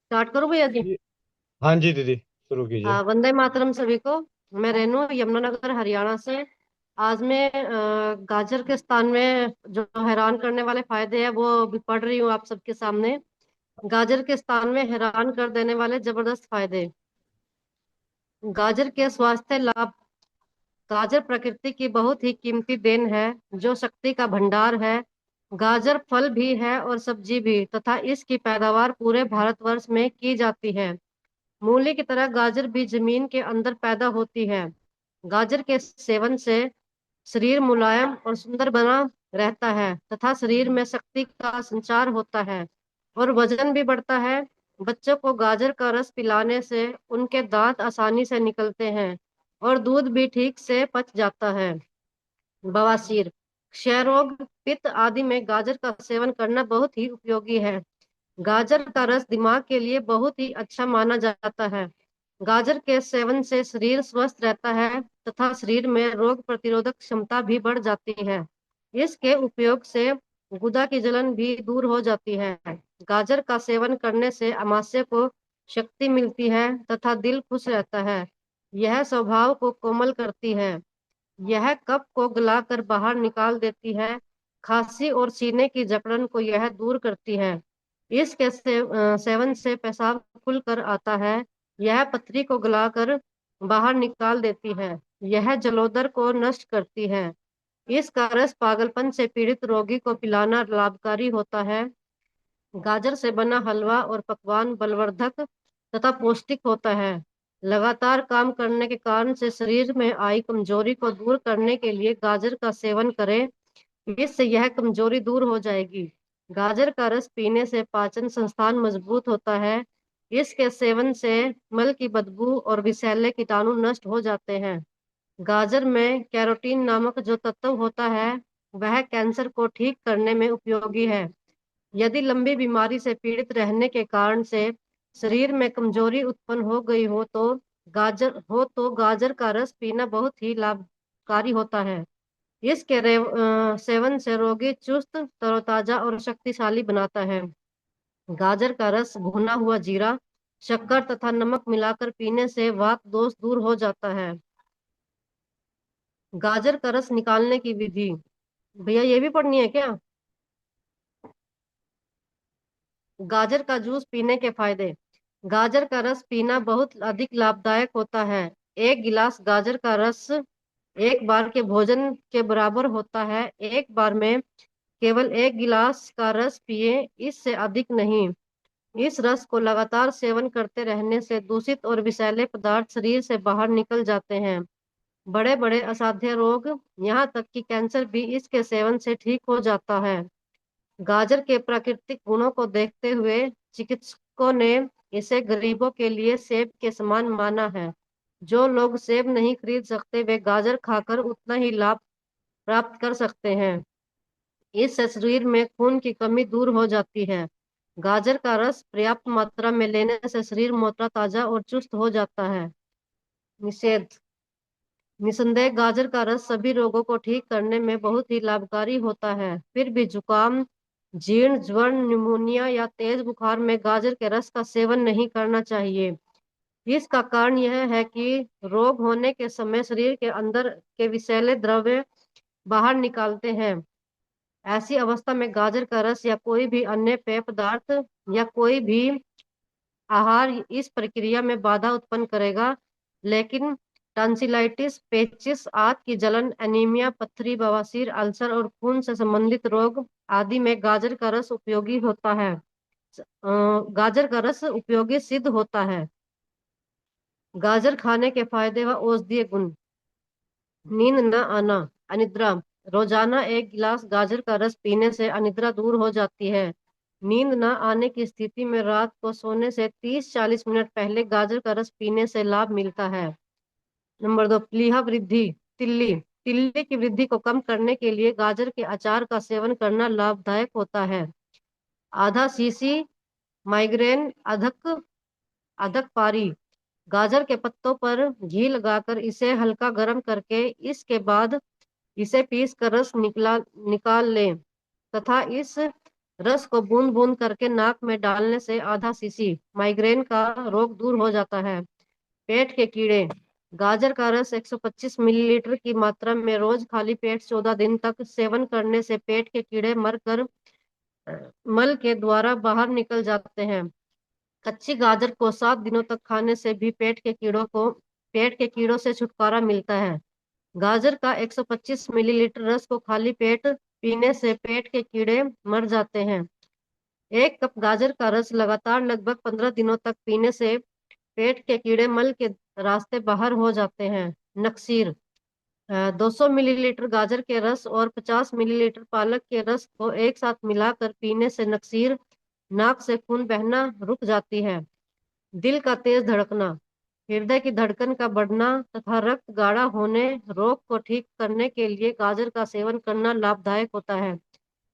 Start करूँ भैया जी। हाँ जी दीदी, शुरू कीजिए। वंदे मातरम सभी को। मैं रेनू यमुनानगर हरियाणा से। आज मैं गाजर के स्थान में जो हैरान करने वाले फायदे हैं वो भी पढ़ रही हूँ आप सबके सामने। गाजर के स्थान में हैरान कर देने वाले जबरदस्त फायदे। गाजर के स्वास्थ्य लाभ। गाजर प्रकृति की बहुत ही कीमती देन है, जो शक्ति का भंडार है। गाजर फल भी है और सब्जी भी, तथा इसकी पैदावार पूरे भारतवर्ष में की जाती है। मूली की तरह गाजर भी जमीन के अंदर पैदा होती है। गाजर के सेवन से शरीर मुलायम और सुंदर बना रहता है, तथा शरीर में शक्ति का संचार होता है और वजन भी बढ़ता है। बच्चों को गाजर का रस पिलाने से उनके दांत आसानी से निकलते हैं और दूध भी ठीक से पच जाता है। बवासीर, क्षय रोग, पित्त आदि में गाजर का सेवन करना बहुत ही उपयोगी है। गाजर का रस दिमाग के लिए बहुत ही अच्छा माना जाता है। गाजर के सेवन से शरीर स्वस्थ रहता है तथा शरीर में रोग प्रतिरोधक क्षमता भी बढ़ जाती है। इसके उपयोग से गुदा की जलन भी दूर हो जाती है। गाजर का सेवन करने से आमाशय को शक्ति मिलती है तथा दिल खुश रहता है। यह स्वभाव को कोमल करती है। यह कफ को गलाकर बाहर निकाल देती है। खांसी और सीने की जकड़न को यह दूर करती है। इसके सेवन से पेशाब खुलकर आता है। यह पथरी को गलाकर बाहर निकाल देती है। यह जलोदर को नष्ट करती है। इसका रस पागलपन से पीड़ित रोगी को पिलाना लाभकारी होता है। गाजर से बना हलवा और पकवान बलवर्धक तथा पौष्टिक होता है। लगातार काम करने के कारण से शरीर में आई कमजोरी को दूर करने के लिए गाजर का सेवन करें। इससे यह कमजोरी दूर हो जाएगी। गाजर का रस पीने से पाचन संस्थान मजबूत होता है। इसके सेवन से मल की बदबू और विषैले कीटाणु नष्ट हो जाते हैं। गाजर में कैरोटीन नामक जो तत्व होता है, वह कैंसर को ठीक करने में उपयोगी है। यदि लंबी बीमारी से पीड़ित रहने के कारण से शरीर में कमजोरी उत्पन्न हो गई हो तो गाजर का रस पीना बहुत ही लाभकारी होता है। इसके सेवन से रोगी चुस्त, तरोताजा और शक्तिशाली बनाता है। गाजर का रस भुना हुआ जीरा, शक्कर तथा नमक मिलाकर पीने से वात दोष दूर हो जाता है। गाजर का रस निकालने की विधि, भैया ये भी पढ़नी है क्या? गाजर का जूस पीने के फायदे। गाजर का रस पीना बहुत अधिक लाभदायक होता है। एक गिलास गाजर का रस एक बार के भोजन के बराबर होता है। एक बार में केवल एक गिलास का रस पिए, इससे अधिक नहीं। इस रस को लगातार सेवन करते रहने से दूषित और विषैले पदार्थ शरीर से बाहर निकल जाते हैं। बड़े बड़े असाध्य रोग, यहाँ तक कि कैंसर भी इसके सेवन से ठीक हो जाता है। गाजर के प्राकृतिक गुणों को देखते हुए चिकित्सकों ने इसे गरीबों के लिए सेब के समान माना है। जो लोग सेब नहीं खरीद सकते, वे गाजर खाकर उतना ही लाभ प्राप्त कर सकते हैं। इससे शरीर में खून की कमी दूर हो जाती है। गाजर का रस पर्याप्त मात्रा में लेने से शरीर मोटा ताजा और चुस्त हो जाता है। निषेध, निसंदेह गाजर का रस सभी रोगों को ठीक करने में बहुत ही लाभकारी होता है। फिर भी जुकाम, जीर्ण ज्वर, निमोनिया या तेज बुखार में गाजर के रस का सेवन नहीं करना चाहिए। इसका कारण यह है कि रोग होने के समय शरीर के अंदर के विषैले द्रव्य बाहर निकालते हैं। ऐसी अवस्था में गाजर का रस या कोई भी अन्य पेय पदार्थ या कोई भी आहार इस प्रक्रिया में बाधा उत्पन्न करेगा। लेकिन टॉन्सिलाइटिस, पेचिस, आंत की जलन, एनीमिया, पथरी, बवासीर, अल्सर और खून से संबंधित रोग आदि में गाजर का रस उपयोगी होता है। गाजर का रस उपयोगी सिद्ध होता है। गाजर खाने के फायदे व औषधीय गुण। नींद न आना, अनिद्रा। रोजाना एक गिलास गाजर का रस पीने से अनिद्रा दूर हो जाती है। नींद न आने की स्थिति में रात को सोने से 30-40 मिनट पहले गाजर का रस पीने से लाभ मिलता है। नंबर 2, प्लीहा वृद्धि। तिल्ली, तिल्ली की वृद्धि को कम करने के लिए गाजर के अचार का सेवन करना लाभदायक होता है। आधा सीसी माइग्रेन, अधक अधक पारी। गाजर के पत्तों पर घी लगाकर इसे हल्का गर्म करके इसके बाद इसे पीस कर रस निकाल लें तथा इस रस को बूंद बूंद करके नाक में डालने से आधा सीसी माइग्रेन का रोग दूर हो जाता है। पेट के कीड़े। गाजर का रस 125 मिलीलीटर की मात्रा में रोज खाली पेट 14 दिन तक सेवन करने से पेट के कीड़े मरकर मल के द्वारा बाहर निकल जाते हैं। कच्ची गाजर को 7 दिनों तक खाने से भी पेट के कीड़ों से छुटकारा मिलता है। गाजर का 125 मिलीलीटर रस को खाली पेट पीने से पेट के कीड़े मर जाते हैं। 1 कप गाजर का रस लगातार लगभग 15 दिनों तक पीने से पेट के कीड़े मल के रास्ते बाहर हो जाते हैं। नक्सीर। 200 मिलीलीटर गाजर के रस और 50 मिलीलीटर पालक के रस को एक साथ मिलाकर पीने से नक्सीर नाक से खून बहना रुक जाती है। दिल का तेज धड़कना। हृदय की धड़कन का बढ़ना तथा रक्त गाढ़ा होने रोग को ठीक करने के लिए गाजर का सेवन करना लाभदायक होता है।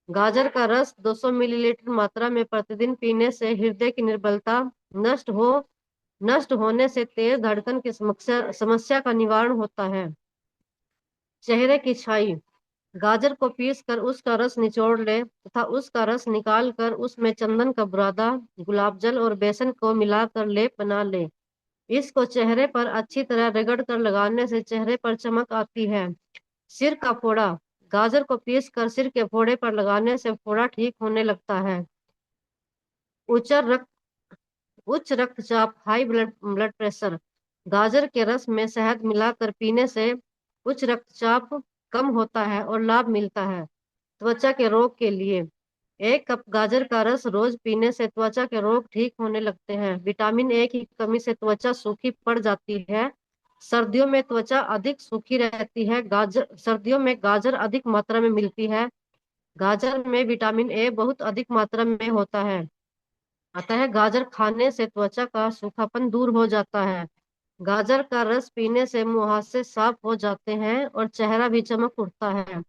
गाजर का रस 200 मिलीलीटर मात्रा में प्रतिदिन पीने से हृदय की निर्बलता नष्ट होने से तेज धड़कन की समस्या का निवारण होता है। चेहरे की छाई। गाजर को पीस कर उसका रस निचोड़ ले तथा उसका रस निकाल कर उसमें चंदन का बुरादा, गुलाब जल और बेसन को मिलाकर लेप बना ले। इसको चेहरे पर अच्छी तरह रगड़ कर लगाने से चेहरे पर चमक आती है। सिर का फोड़ा। गाजर को पीस कर सिर के फोड़े पर लगाने से फोड़ा ठीक होने लगता है। उच्च रक्त उच्च रक्तचाप, हाई ब्लड ब्लड प्रेशर। गाजर के रस में शहद मिलाकर पीने से उच्च रक्तचाप कम होता है और लाभ मिलता है। त्वचा के रोग के लिए 1 कप गाजर का रस रोज पीने से त्वचा के रोग ठीक होने लगते हैं। विटामिन ए की कमी से त्वचा सूखी पड़ जाती है। सर्दियों में त्वचा अधिक सूखी रहती है। सर्दियों में गाजर अधिक मात्रा में मिलती है। गाजर में विटामिन ए बहुत अधिक मात्रा में होता है। अतः गाजर खाने से त्वचा का सूखापन दूर हो जाता है। गाजर का रस पीने से मुहासे साफ हो जाते हैं और चेहरा भी चमक उठता है।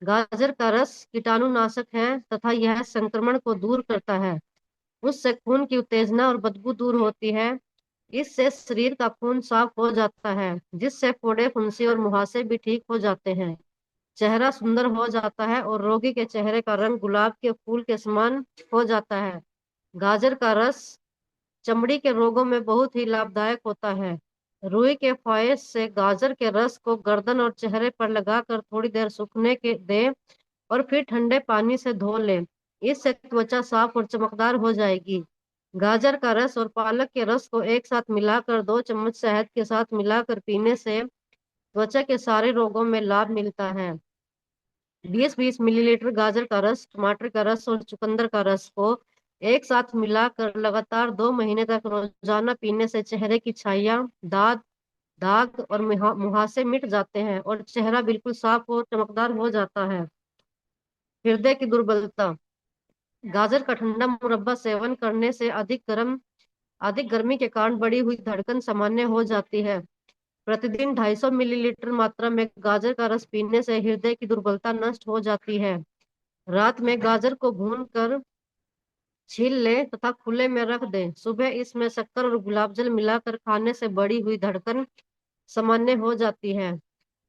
गाजर का रस कीटाणुनाशक है तथा यह संक्रमण को दूर करता है। उससे खून की उत्तेजना और बदबू दूर होती है। इससे शरीर का खून साफ हो जाता है जिससे फोड़े फुंसी और मुहासे भी ठीक हो जाते हैं। चेहरा सुंदर हो जाता है और रोगी के चेहरे का रंग गुलाब के फूल के समान हो जाता है। गाजर का रस चमड़ी के रोगों में बहुत ही लाभदायक होता है। रुई के फॉयस से गाजर के रस को गर्दन और चेहरे पर लगाकर थोड़ी देर सूखने के दे और फिर ठंडे पानी से धो ले। इससे त्वचा साफ और चमकदार हो जाएगी। गाजर का रस और पालक के रस को एक साथ मिलाकर 2 चम्मच शहद के साथ मिलाकर पीने से त्वचा के सारे रोगों में लाभ मिलता है। 20-20 मिलीलीटर गाजर का रस, टमाटर का रस और चुकंदर का रस को एक साथ मिलाकर लगातार 2 महीने तक रोजाना पीने से चेहरे की छाइयाँ, दाग और मुहासे मिट जाते हैं और चेहरा बिल्कुल साफ और चमकदार हो जाता है। हृदय की दुर्बलता। गाजर का ठंडा मुरब्बा सेवन करने से अधिक गर्मी के कारण बढ़ी हुई धड़कन सामान्य हो जाती है। प्रतिदिन 250 मिलीलीटर मात्रा में गाजर का रस पीने से हृदय की दुर्बलता नष्ट हो जाती है। रात में गाजर को भून कर छील लें तथा खुले में रख दें। सुबह इसमें शक्कर और गुलाब जल मिलाकर खाने से बढ़ी हुई धड़कन सामान्य हो जाती है।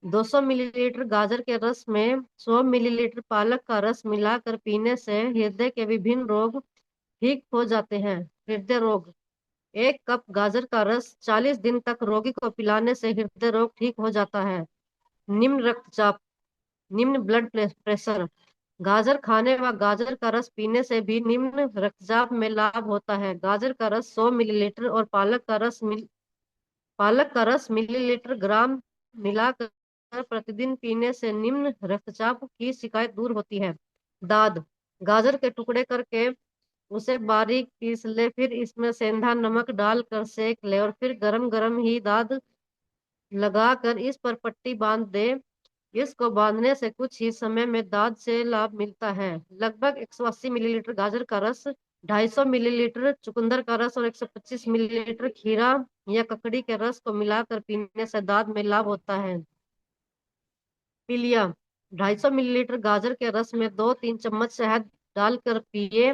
200 मिलीलीटर गाजर के रस में 100 मिलीलीटर पालक का रस मिलाकर पीने से हृदय के विभिन्न रोग ठीक हो जाते हैं। हृदय रोग। 1 कप गाजर का रस 40 दिन तक रोगी को पिलाने से हृदय रोग ठीक हो जाता है। निम्न रक्तचाप, निम्न ब्लड प्रेशर। गाजर खाने व गाजर का रस पीने से भी निम्न रक्तचाप में लाभ होता है। गाजर का रस 100 मिलीलीटर और पालक का रस मिलीलीटर ग्राम मिलाकर प्रतिदिन पीने से निम्न रक्तचाप की शिकायत दूर होती है। दाद। गाजर के टुकड़े करके उसे बारीक पीस ले, फिर इसमें सेंधा नमक डालकर सेक ले और फिर गरम गरम ही दाद लगाकर इस पर पट्टी बांध दे। इसको बांधने से कुछ ही समय में दाद से लाभ मिलता है। लगभग 180 मिलीलीटर गाजर का रस, 250 मिलीलीटर चुकंदर का रस और 125 मिलीलीटर खीरा या ककड़ी के रस को मिलाकर पीने से दाद में लाभ होता है। पीलिया। 250 मिलीलीटर गाजर के रस में 2-3 चम्मच शहद डालकर पिए।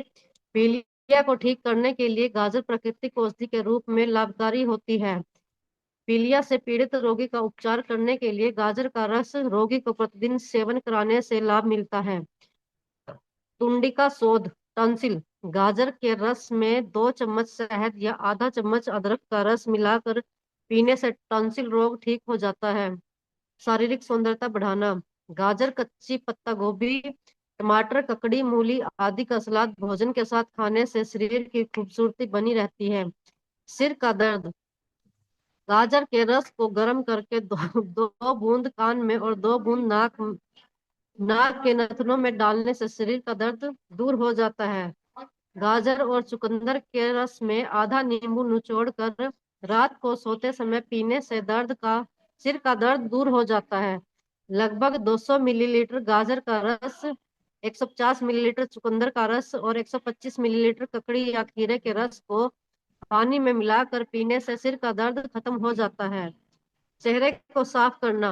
पीलिया को ठीक करने के लिए गाजर प्राकृतिक औषधि के रूप में लाभकारी होती है। पीलिया से पीड़ित रोगी का उपचार करने के लिए गाजर का रस रोगी को प्रतिदिन सेवन कराने से लाभ मिलता है। तुंडी का शोध। टॉन्सिल। गाजर के रस में 2 चम्मच शहद या आधा चम्मच अदरक का रस मिलाकर पीने से टॉन्सिल रोग ठीक हो जाता है। शारीरिक सुंदरता बढ़ाना। गाजर, कच्ची पत्ता गोभी, टमाटर, ककड़ी, मूली आदि का सलाद भोजन के साथ खाने से शरीर की खूबसूरती बनी रहती है। सिर का दर्द। गाजर के रस को गर्म करके दो बूंद कान में और 2 बूंद नाक के नथुनों में डालने से शरीर का दर्द दूर हो जाता है। गाजर और चुकंदर के रस में आधा नींबू निचोड़ कर रात को सोते समय पीने से सिर का दर्द दूर हो जाता है। लगभग 200 मिलीलीटर गाजर का रस, 150 मिलीलीटर चुकंदर का रस और 125 मिलीलीटर ककड़ी या खीरे के रस को पानी में मिलाकर पीने से सिर का दर्द खत्म हो जाता है। चेहरे को साफ करना।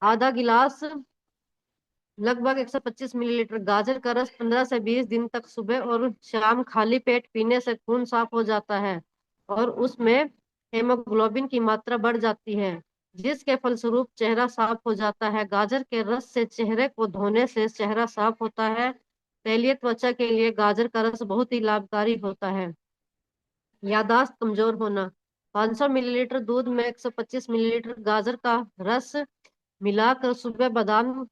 आधा गिलास, लगभग 125 मिलीलीटर गाजर का रस 15 से 20 दिन तक सुबह और शाम खाली पेट पीने से खून साफ हो जाता है और उसमें हेमोग्लोबिन की मात्रा बढ़ जाती है, जिसके फलस्वरूप चेहरा साफ हो जाता है। गाजर के रस से चेहरे को धोने से चेहरा साफ होता है। तैलीय त्वचा के लिए गाजर का रस बहुत ही लाभकारी होता है। याददाश्त कमजोर होना। 500 मिलीलीटर दूध में 125 मिलीलीटर गाजर का रस मिलाकर सुबह बादाम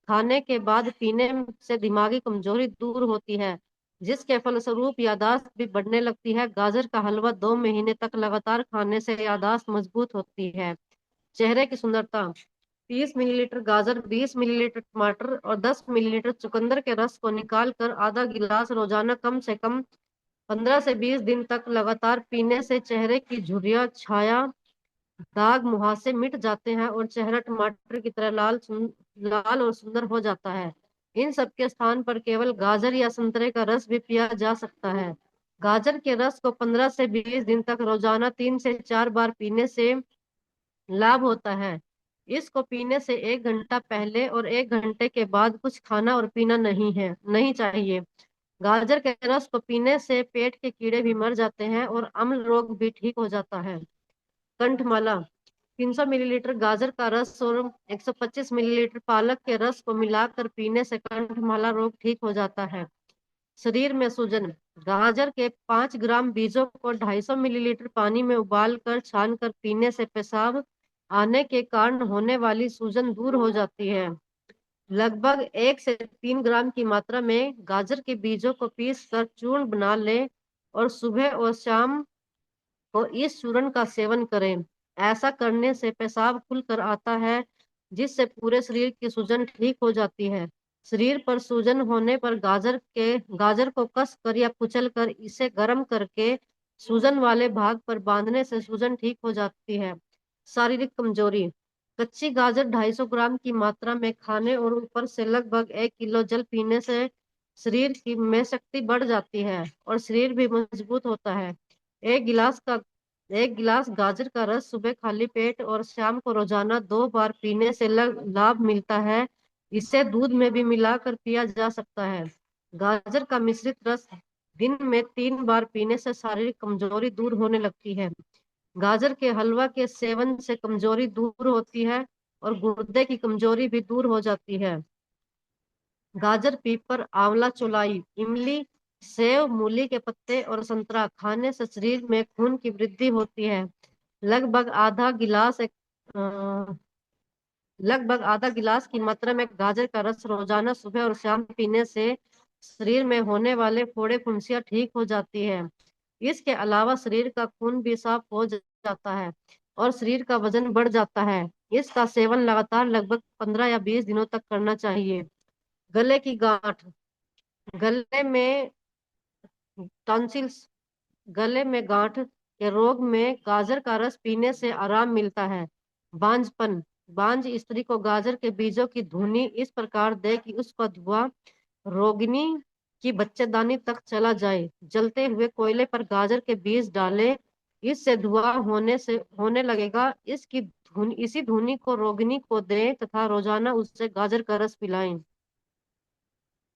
खाने के बाद पीने से दिमागी कमजोरी दूर होती है, जिसके फलस्वरूप याददाश्त भी बढ़ने लगती है। गाजर का हलवा 2 महीने तक लगातार खाने से याददाश्त मजबूत होती है। चेहरे की सुंदरता। 30 मिलीलीटर गाजर, 20 मिलीलीटर टमाटर और 10 मिलीलीटर चुकंदर के रस को निकाल कर आधा गिलास रोजाना कम से कम 15 से 20 दिन तक लगातार पीने से चेहरे की झुर्रियां, छाया, दाग, मुहासे मिट जाते हैं और चेहरा टमाटर की तरह लाल और सुंदर हो जाता है। इन सब के स्थान पर केवल गाजर या संतरे का रस भी पिया जा सकता है। गाजर के रस को 15 से 20 दिन तक रोजाना 3 से 4 बार पीने से लाभ होता है। इसको पीने से 1 घंटा पहले और 1 घंटे के बाद कुछ खाना और पीना नहीं चाहिए। गाजर के रस को पीने से पेट के कीड़े भी मर जाते हैं और अम्ल रोग भी ठीक हो जाता है। कंठमाला। 300 मिलीलीटर गाजर का रस और 125 मिलीलीटर पालक के रस को मिलाकर पीने से कंठमाला रोग ठीक हो जाता है। शरीर में सूजन। गाजर के 5 ग्राम बीजों को 250 मिलीलीटर पानी में उबाल कर छान कर पीने से पेशाब आने के कारण होने वाली सूजन दूर हो जाती है। लगभग 1 से 3 ग्राम की मात्रा में गाजर के बीजों को पीस कर चूर्ण बना लें और सुबह और शाम को इस चूर्ण का सेवन करें। ऐसा करने से पेशाब खुलकर आता है, जिससे पूरे शरीर की सूजन ठीक हो जाती है। शरीर पर सूजन होने पर गाजर को कस कर या कुचल कर इसे गर्म करके सूजन वाले भाग पर बांधने से सूजन ठीक हो जाती है। शारीरिक कमजोरी। कच्ची गाजर 250 ग्राम की मात्रा में खाने और ऊपर से लगभग 1 किलो जल पीने से शरीर की में शक्ति बढ़ जाती है और शरीर भी मजबूत होता है। एक गिलास का 1 गिलास गाजर का रस सुबह खाली पेट और शाम को रोजाना 2 बार पीने से लाभ मिलता है। इसे दूध में भी मिलाकर पिया जा सकता है। गाजर का मिश्रित रस दिन में 3 बार पीने से शारीरिक कमजोरी दूर होने लगती है। गाजर के हलवा के सेवन से कमजोरी दूर होती है और गुर्दे की कमजोरी भी दूर हो जाती है। गाजर, पीपर, आंवला, चौलाई, इमली, सेव, मूली के पत्ते और संतरा खाने से शरीर में खून की वृद्धि होती है। लगभग आधा गिलास एक अ, लगभग आधा गिलास की मात्रा में गाजर का रस रोजाना सुबह और शाम पीने से शरीर में होने वाले फोड़े फुंसियां ठीक हो जाती है। इसके अलावा शरीर का खून भी साफ हो जाता है और शरीर का वजन बढ़ जाता है। इसका सेवन लगातार लगभग 15 या 20 दिनों तक करना चाहिए। गले की गांठ। गले में टॉन्सिल्स, गले में गांठ के रोग में गाजर का रस पीने से आराम मिलता है। बांझपन। बांझ स्त्री को गाजर के बीजों की धुनी इस प्रकार दे कि उसका धुआं रोगिणी की बच्चेदानी तक चला जाए। जलते हुए कोयले पर गाजर के बीज डालें, इससे धुआं होने लगेगा। इसी धुनी को रोगिणी को दें तथा रोजाना उससे गाजर का रस पिलाएं।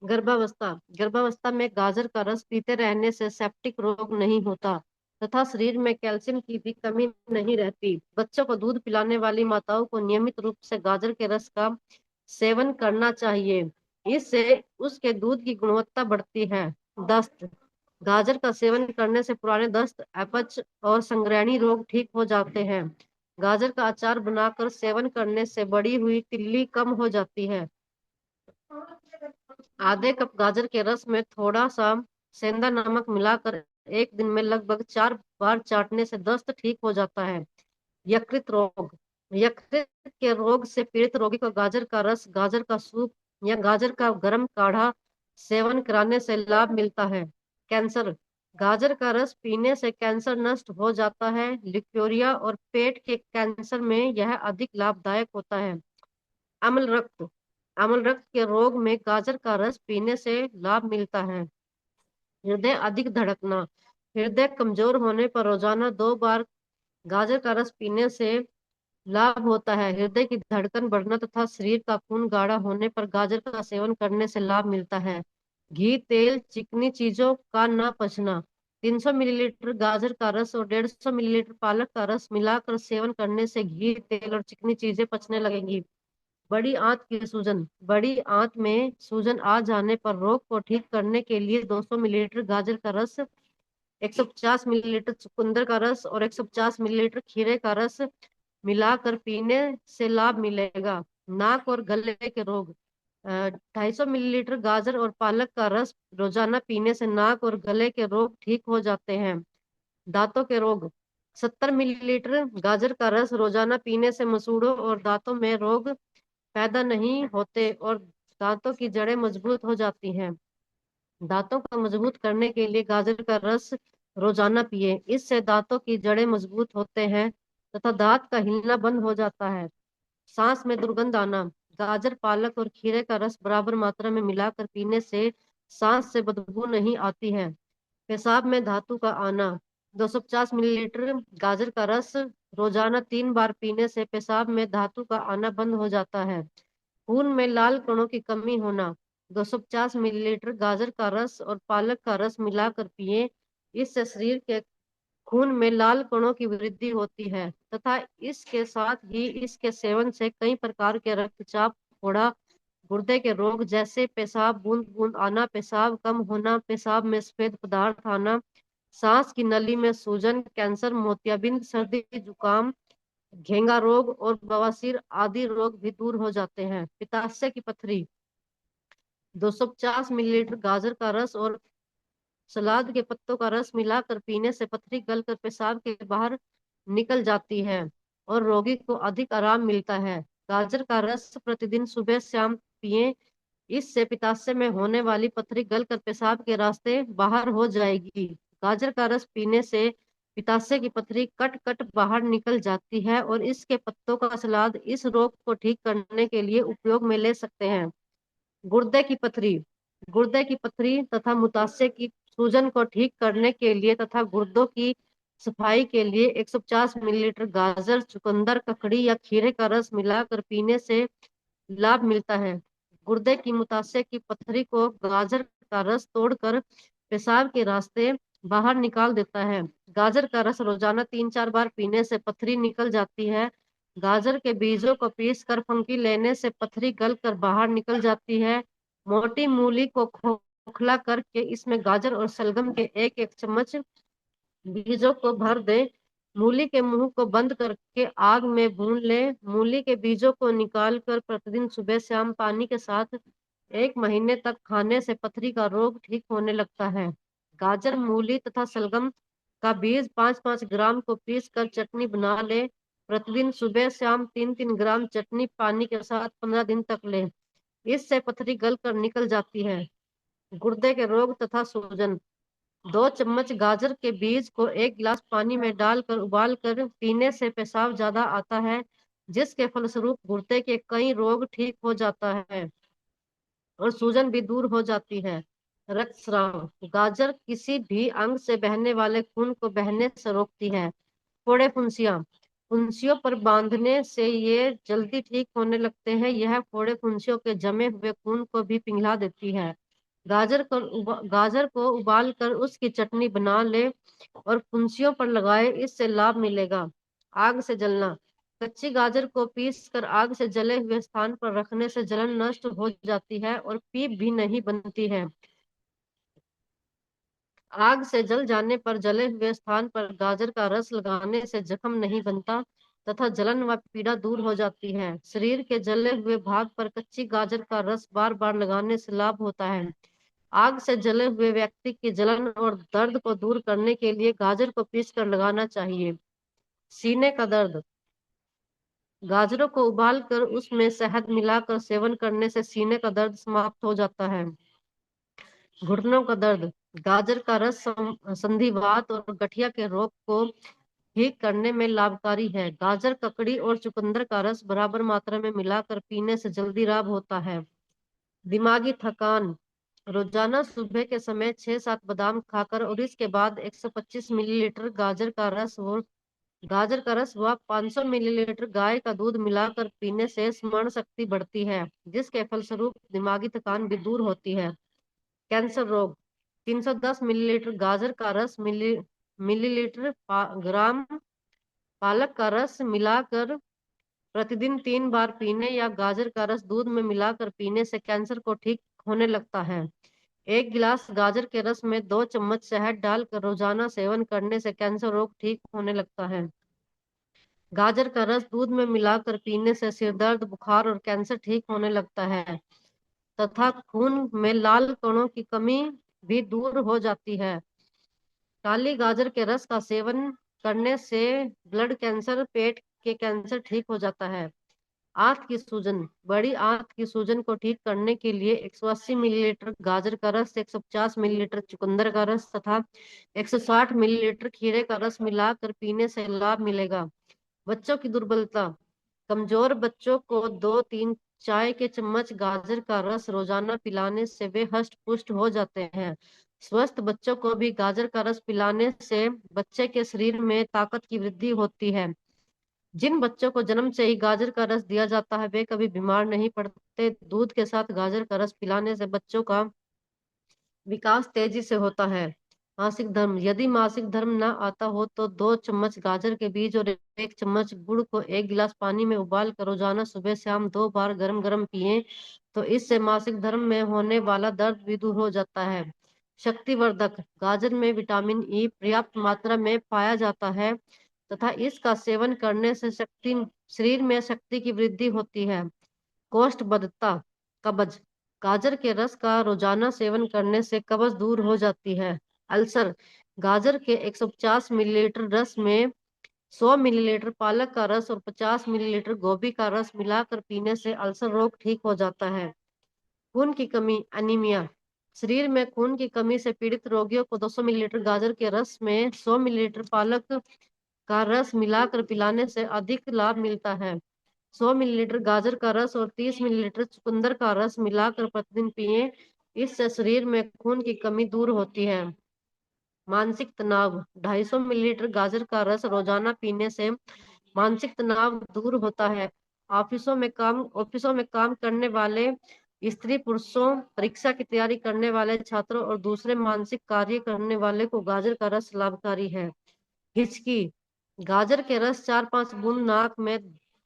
गर्भावस्था। गर्भावस्था में गाजर का रस पीते रहने से सेप्टिक रोग नहीं होता तथा शरीर में कैल्शियम की भी कमी नहीं रहती। बच्चों को दूध पिलाने वाली माताओं को नियमित रूप से गाजर के रस का सेवन करना चाहिए। इससे उसके दूध की गुणवत्ता बढ़ती है। दस्त। गाजर का सेवन करने से पुराने दस्त, अपच और संग्रहणी रोग ठीक हो जाते हैं। गाजर का अचार बनाकर सेवन करने से बढ़ी हुई तिल्ली कम हो जाती है। आधे कप गाजर के रस में थोड़ा सा सेंधा नमक मिलाकर एक दिन में लगभग 4 बार चाटने से दस्त ठीक हो जाता है। यकृत रोग। यकृत के रोग से पीड़ित रोगी को गाजर का रस, गाजर का सूप या गाजर का गर्म काढ़ा सेवन कराने से लाभ मिलता है। कैंसर। गाजर का रस पीने से कैंसर नष्ट हो जाता है। लिक्योरिया और पेट के कैंसर में यह अधिक लाभदायक होता है। अम्ल रक्त। अम्ल रक्त के रोग में गाजर का रस पीने से लाभ मिलता है। हृदय अधिक धड़कना। हृदय कमजोर होने पर रोजाना 2 बार गाजर का रस पीने से लाभ होता है। हृदय की धड़कन बढ़ना तथा शरीर का खून गाढ़ा होने पर गाजर का सेवन करने से लाभ मिलता है। घी, तेल, चिकनी चीजों का न पचना। 300 मिलीलीटर गाजर का रस और 150 मिलीलीटर पालक का रस मिलाकर सेवन करने से घी, तेल और चिकनी चीजें पचने लगेंगी। बड़ी आंत की सूजन। बड़ी आंत में सूजन आ जाने पर रोग को ठीक करने के लिए 200 मिलीलीटर गाजर का रस, 150 मिलीलीटर चुकंदर का रस और 150 मिलीलीटर खीरे का रस मिलाकर पीने से लाभ मिलेगा। नाक और गले के रोग। 250 मिलीलीटर गाजर और पालक का रस रोजाना पीने से नाक और गले के रोग ठीक हो जाते हैं। दांतों के रोग। 70 मिलीलीटर गाजर का रस रोजाना पीने से मसूड़ों और दांतों में रोग पैदा नहीं होते और दांतों की जड़ें मजबूत हो जाती हैं। दांतों को मजबूत करने के लिए गाजर का रस रोजाना पिए। इससे दांतों की जड़ें मजबूत होते हैं तथा दांत का हिलना बंद हो जाता है। सांस में दुर्गंध आना। गाजर, पालक और खीरे का रस बराबर मात्रा में मिलाकर पीने से सांस से बदबू नहीं आती है। पेशाब में धातु का आना। 250 मिलीलीटर गाजर का रस रोजाना 3 बार पीने से पेशाब में धातु का आना बंद हो जाता है। खून में लाल कणों की कमी होना। 250 मिलीलीटर गाजर का रस और पालक का रस मिलाकर पिए। इससे शरीर के खून में लाल कणों की वृद्धि होती है तथा इसके साथ ही इसके सेवन से कई प्रकार के रक्तचाप, फोड़ा, गुर्दे के रोग जैसे पेशाब बूंद बूंद आना, पेशाब कम होना, पेशाब में सफेद पदार्थ आना, सांस की नली में सूजन, कैंसर, मोतियाबिंद, सर्दी जुकाम, घेंगा रोग और बवासीर आदि रोग भी दूर हो जाते हैं। पित्ताशय की पथरी। 250 मिलीलीटर गाजर का रस और सलाद के पत्तों का रस मिलाकर पीने से पथरी गलकर पेशाब के बाहर निकल जाती है और रोगी को अधिक आराम मिलता है। गाजर का रस प्रतिदिन सुबह शाम पिएं। इससे पित्ताशय में होने वाली पथरी गलकर पेशाब के रास्ते बाहर हो जाएगी। गाजर का रस पीने से पित्ताशय की पथरी कट कट बाहर निकल जाती है और इसके पत्तों का सलाद इस रोग को ठीक करने के लिए उपयोग में ले सकते हैं। गुर्दे की पथरी। गुर्दे की पथरी तथा मूत्राशय की सूजन को ठीक करने के लिए तथा गुर्दों की सफाई के लिए 150 मिलीलीटर गाजर, चुकंदर, ककड़ी या खीरे का रस मिलाकर पीने से लाभ मिलता है। गुर्दे की मूत्राशय की पथरी को गाजर का रस तोड़कर पेशाब के रास्ते बाहर निकाल देता है। गाजर का रस रोजाना 3-4 बार पीने से पथरी निकल जाती है। गाजर के बीजों को पीस कर फंकी लेने से पथरी गल कर बाहर निकल जाती है। मोटी मूली को खोखला करके इसमें गाजर और सलगम के एक एक चम्मच बीजों को भर दे। मूली के मुंह को बंद करके आग में भून ले। मूली के बीजों को निकाल कर प्रतिदिन सुबह शाम पानी के साथ 1 महीने तक खाने से पथरी का रोग ठीक होने लगता है। गाजर, मूली तथा सलगम का बीज 5-5 ग्राम को पीस कर चटनी बना ले। प्रतिदिन सुबह शाम 3-3 ग्राम चटनी पानी के साथ 15 दिन तक ले। इससे पथरी गल कर निकल जाती है। गुर्दे के रोग तथा सूजन। 2 चम्मच गाजर के बीज को 1 गिलास पानी में डालकर उबाल कर पीने से पेशाब ज्यादा आता है, जिसके फलस्वरूप गुर्दे के कई रोग ठीक हो जाता है और सूजन भी दूर हो जाती है। रक्तस्राव। गाजर किसी भी अंग से बहने वाले खून को बहने से रोकती है। फोड़े फुंसियां। फुंसियों पर बांधने से ये जल्दी ठीक होने लगते हैं। यह फोड़े फुंसियों के जमे हुए खून को भी पिघला देती है। गाजर को उबाल कर उसकी चटनी बना ले और फुंसियों पर लगाए। इससे लाभ मिलेगा। आग से जलना। कच्ची गाजर को पीस कर आग से जले हुए स्थान पर रखने से जलन नष्ट हो जाती है और पीप भी नहीं बनती है। आग से जल जाने पर जले हुए स्थान पर गाजर का रस लगाने से जख्म नहीं बनता तथा जलन व पीड़ा दूर हो जाती है। शरीर के जले हुए भाग पर कच्ची गाजर का रस बार बार लगाने से लाभ होता है। आग से जले हुए व्यक्ति की जलन और दर्द को दूर करने के लिए गाजर को पीस कर लगाना चाहिए। सीने का दर्द। गाजरों को उबाल कर उसमें शहद मिलाकर सेवन करने से सीने का दर्द समाप्त हो जाता है। घुटनों का दर्द। गाजर का रस संधिवात और गठिया के रोग को ठीक करने में लाभकारी है। गाजर, ककड़ी और चुकंदर का रस बराबर मात्रा में मिलाकर पीने से जल्दी लाभ होता है। दिमागी थकान। रोजाना सुबह के समय 6-7 बादाम खाकर और इसके बाद 125 मिलीलीटर गाजर का रस व 500 मिलीलीटर गाय का दूध मिलाकर पीने से स्मरण शक्ति बढ़ती है, जिसके फलस्वरूप दिमागी थकान भी दूर होती है। कैंसर रोग। 310 मिलीलीटर गाजर का रस मिलीलीटर ग्राम पालक का रस मिलाकर प्रतिदिन 3 बार पीने या गाजर का रस दूध में मिलाकर पीने से कैंसर को ठीक होने लगता है। 1 गिलास गाजर के रस में 2 चम्मच शहद डालकर रोजाना सेवन करने से कैंसर रोग ठीक होने लगता है। गाजर का रस दूध में मिलाकर पीने से सिर दर्द, बुखार और कैंसर ठीक होने लगता है तथा खून में लाल कणों की कमी भी दूर हो जाती है। काली गाजर के रस का सेवन करने से ब्लड कैंसर, पेट के कैंसर ठीक हो जाता है। आंत की सूजन। बड़ी आंत की सूजन को ठीक करने के लिए 180 मिलीलीटर गाजर का रस, 150 मिलीलीटर चुकंदर का रस तथा 160 मिलीलीटर खीरे का रस मिलाकर पीने से लाभ मिलेगा। बच्चों की दुर्बलता। कमजोर बच्चों को 2-3 चाय के चम्मच गाजर का रस रोजाना पिलाने से वे हष्ट पुष्ट हो जाते हैं। स्वस्थ बच्चों को भी गाजर का रस पिलाने से बच्चे के शरीर में ताकत की वृद्धि होती है। जिन बच्चों को जन्म से ही गाजर का रस दिया जाता है वे कभी बीमार नहीं पड़ते। दूध के साथ गाजर का रस पिलाने से बच्चों का विकास तेजी से होता है। मासिक धर्म। यदि मासिक धर्म न आता हो तो 2 चम्मच गाजर के बीज और 1 चम्मच गुड़ को 1 गिलास पानी में उबाल कर रोजाना सुबह शाम 2 बार गरम गरम पिए तो इससे मासिक धर्म में होने वाला दर्द भी दूर हो जाता है। शक्तिवर्धक। गाजर में विटामिन ई पर्याप्त मात्रा में पाया जाता है तथा इसका सेवन करने से शरीर में शक्ति की वृद्धि होती है। कोष्ठबद्धता, कब्ज। गाजर के रस का रोजाना सेवन करने से कब्ज दूर हो जाती है। अल्सर। गाजर के 150 मिलीलीटर रस में 100 मिलीलीटर पालक का रस और 50 मिलीलीटर गोभी का रस मिलाकर पीने से अल्सर रोग ठीक हो जाता है। खून की कमी, अनीमिया। शरीर में खून की कमी से पीड़ित रोगियों को 200 मिलीलीटर गाजर के रस में 100 मिलीलीटर पालक का रस मिलाकर पिलाने से अधिक लाभ मिलता है। 100 मिलीलीटर गाजर का रस और 30 मिलीलीटर चुकंदर का रस मिलाकर प्रतिदिन पिएं। इससे शरीर में खून की कमी दूर होती है। मानसिक तनाव। 250 मिलीलीटर गाजर का रस रोजाना पीने से मानसिक तनाव दूर होता है। ऑफिसों में काम करने वाले स्त्री पुरुषों, परीक्षा की तैयारी करने वाले छात्रों और दूसरे मानसिक कार्य करने वाले को गाजर का रस लाभकारी है। हिचकी। गाजर के रस 4-5 बूंद नाक में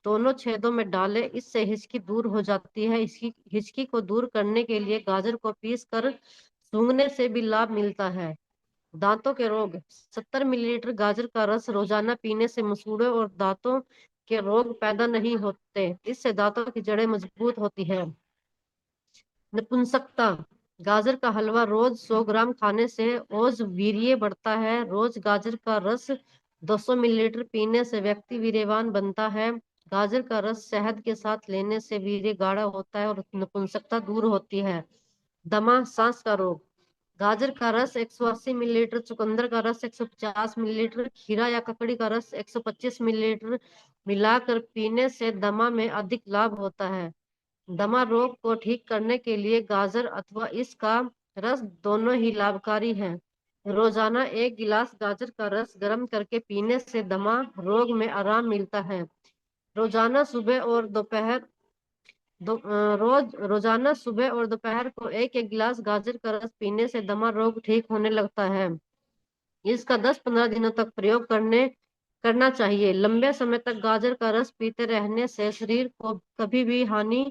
दोनों छेदों में डालें, इससे हिचकी दूर हो जाती है। हिचकी को दूर करने के लिए गाजर को पीस कर सूंघने से भी लाभ मिलता है। दांतों के रोग। 70 मिलीलीटर गाजर का रस रोजाना पीने से मसूड़े और दांतों के रोग पैदा नहीं होते। इससे दांतों की जड़ें मजबूत होती है। नपुंसकता। गाजर का हलवा रोज 100 ग्राम खाने से ओज वीर्य बढ़ता है। रोज गाजर का रस 200 मिलीलीटर पीने से व्यक्ति वीर्यवान बनता है। गाजर का रस शहद के साथ लेने से वीर्य गाढ़ा होता है और नपुंसकता दूर होती है। दमा, सांस का रोग। गाजर का रस 180 मिलीलीटर, चुकंदर का रस 150 मिलीलीटर, खीरा या ककड़ी का रस 125 मिलीलीटर मिलाकर पीने से दमा में अधिक लाभ होता है। दमा रोग को ठीक करने के लिए गाजर अथवा इसका रस दोनों ही लाभकारी हैं। रोजाना 1 गिलास गाजर का रस गर्म करके पीने से दमा रोग में आराम मिलता है। रोजाना सुबह और दोपहर रोजाना सुबह और दोपहर को 1-1 गिलास गाजर का रस पीने से दमा रोग ठीक होने लगता है। इसका 10-15 दिनों तक प्रयोग करना चाहिए। लंबे समय तक गाजर का रस पीते रहने से शरीर को कभी भी हानि